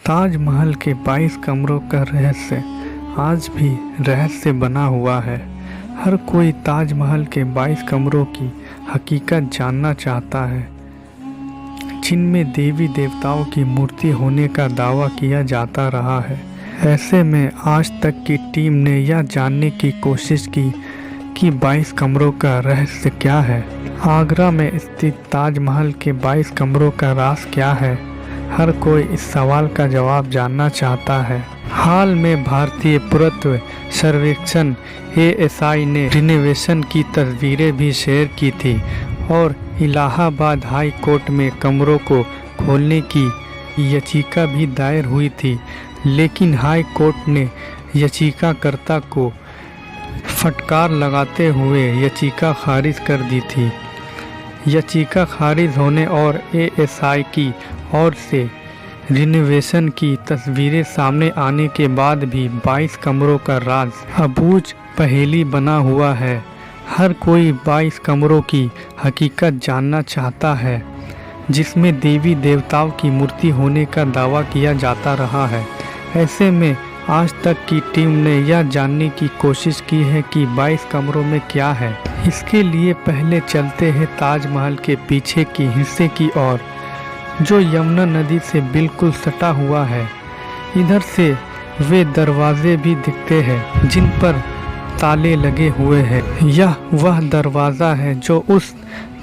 ताजमहल के 22 कमरों का रहस्य आज भी रहस्य बना हुआ है। हर कोई ताजमहल के 22 कमरों की हकीकत जानना चाहता है, जिनमें देवी देवताओं की मूर्ति होने का दावा किया जाता रहा है। ऐसे में आज तक की टीम ने यह जानने की कोशिश की कि 22 कमरों का रहस्य क्या है। आगरा में स्थित ताजमहल के 22 कमरों का राज क्या है, हर कोई इस सवाल का जवाब जानना चाहता है। हाल में भारतीय पुरातत्व सर्वेक्षण ASI ने रिनोवेशन की तस्वीरें भी शेयर की थी और इलाहाबाद हाई कोर्ट में कमरों को खोलने की याचिका भी दायर हुई थी, लेकिन हाई कोर्ट ने याचिकाकर्ता को फटकार लगाते हुए याचिका खारिज कर दी थी। याचिका खारिज होने और ASI की ओर से रिनोवेशन की तस्वीरें सामने आने के बाद भी 22 कमरों का राज अबूझ पहेली बना हुआ है। हर कोई 22 कमरों की हकीकत जानना चाहता है, जिसमें देवी देवताओं की मूर्ति होने का दावा किया जाता रहा है। ऐसे में आज तक की टीम ने यह जानने की कोशिश की है कि 22 कमरों में क्या है। इसके लिए पहले चलते हैं ताजमहल के पीछे के हिस्से की ओर, जो यमुना नदी से बिल्कुल सटा हुआ है। इधर से वे दरवाजे भी दिखते हैं जिन पर ताले लगे हुए हैं। यह वह दरवाज़ा है जो उस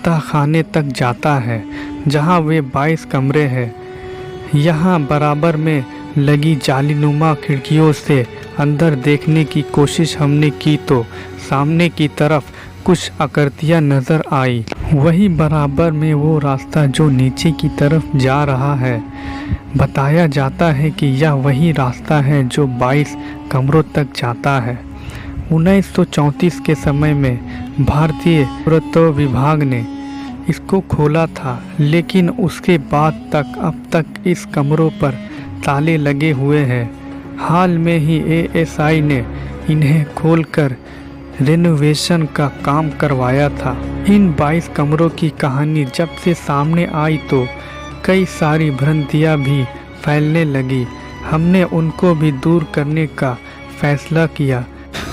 तहखाने तक जाता है जहां वे 22 कमरे हैं। यहाँ बराबर में लगी जालीनुमा खिड़कियों से अंदर देखने की कोशिश हमने की तो सामने की तरफ कुछ आकृतियाँ नज़र आई। वही बराबर में वो रास्ता जो नीचे की तरफ जा रहा है। बताया जाता है कि यह वही रास्ता है जो 22 कमरों तक जाता है। 1934 के समय में भारतीय पुरातत्व विभाग ने इसको खोला था, लेकिन उसके बाद तक अब तक इस कमरों पर ताले लगे हुए हैं। हाल में ही ASI ने इन्हें खोलकर रिनोवेशन का काम करवाया था। इन 22 कमरों की कहानी जब से सामने आई तो कई सारी भ्रांतियाँ भी फैलने लगी। हमने उनको भी दूर करने का फैसला किया।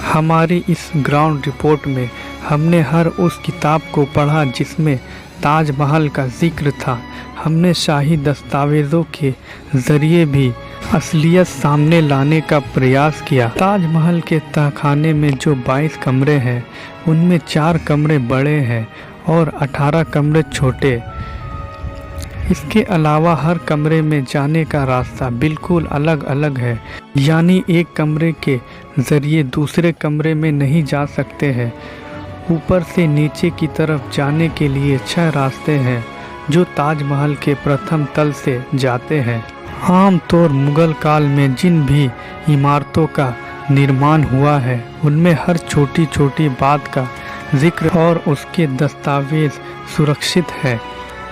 हमारी इस ग्राउंड रिपोर्ट में हमने हर उस किताब को पढ़ा जिसमें ताजमहल का जिक्र था। हमने शाही दस्तावेज़ों के ज़रिए भी असलियत सामने लाने का प्रयास किया। ताजमहल के तहखाने में जो 22 कमरे हैं, उनमें 4 कमरे बड़े हैं और 18 कमरे छोटे। इसके अलावा हर कमरे में जाने का रास्ता बिल्कुल अलग अलग है, यानी एक कमरे के ज़रिए दूसरे कमरे में नहीं जा सकते हैं। ऊपर से नीचे की तरफ जाने के लिए 6 रास्ते हैं जो ताजमहल के प्रथम तल से जाते हैं। आमतौर मुग़ल काल में जिन भी इमारतों का निर्माण हुआ है, उनमें हर छोटी छोटी बात का जिक्र और उसके दस्तावेज सुरक्षित है।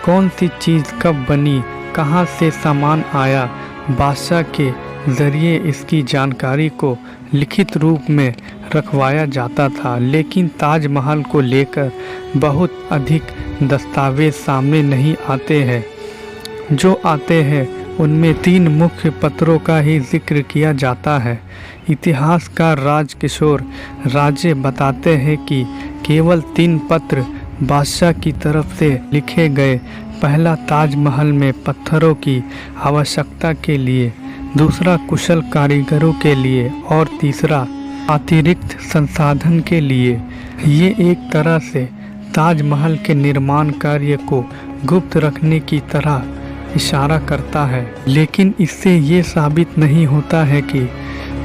कौन सी चीज़ कब बनी, कहाँ से सामान आया, बादशाह के ज़रिए इसकी जानकारी को लिखित रूप में रखवाया जाता था। लेकिन ताजमहल को लेकर बहुत अधिक दस्तावेज सामने नहीं आते हैं। जो आते हैं उनमें 3 मुख्य पत्रों का ही जिक्र किया जाता है। इतिहासकार राजकिशोर राजे बताते हैं कि केवल 3 पत्र बादशाह की तरफ से लिखे गए। पहला ताजमहल में पत्थरों की आवश्यकता के लिए, दूसरा कुशल कारीगरों के लिए और तीसरा अतिरिक्त संसाधन के लिए। ये एक तरह से ताजमहल के निर्माण कार्य को गुप्त रखने की तरह इशारा करता है, लेकिन इससे ये साबित नहीं होता है कि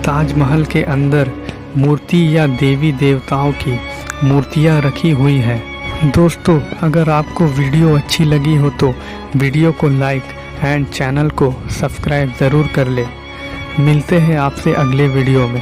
ताजमहल के अंदर मूर्ति या देवी देवताओं की मूर्तियां रखी हुई हैं। दोस्तों, अगर आपको वीडियो अच्छी लगी हो तो वीडियो को लाइक एंड चैनल को सब्सक्राइब ज़रूर कर ले। मिलते हैं आपसे अगले वीडियो में।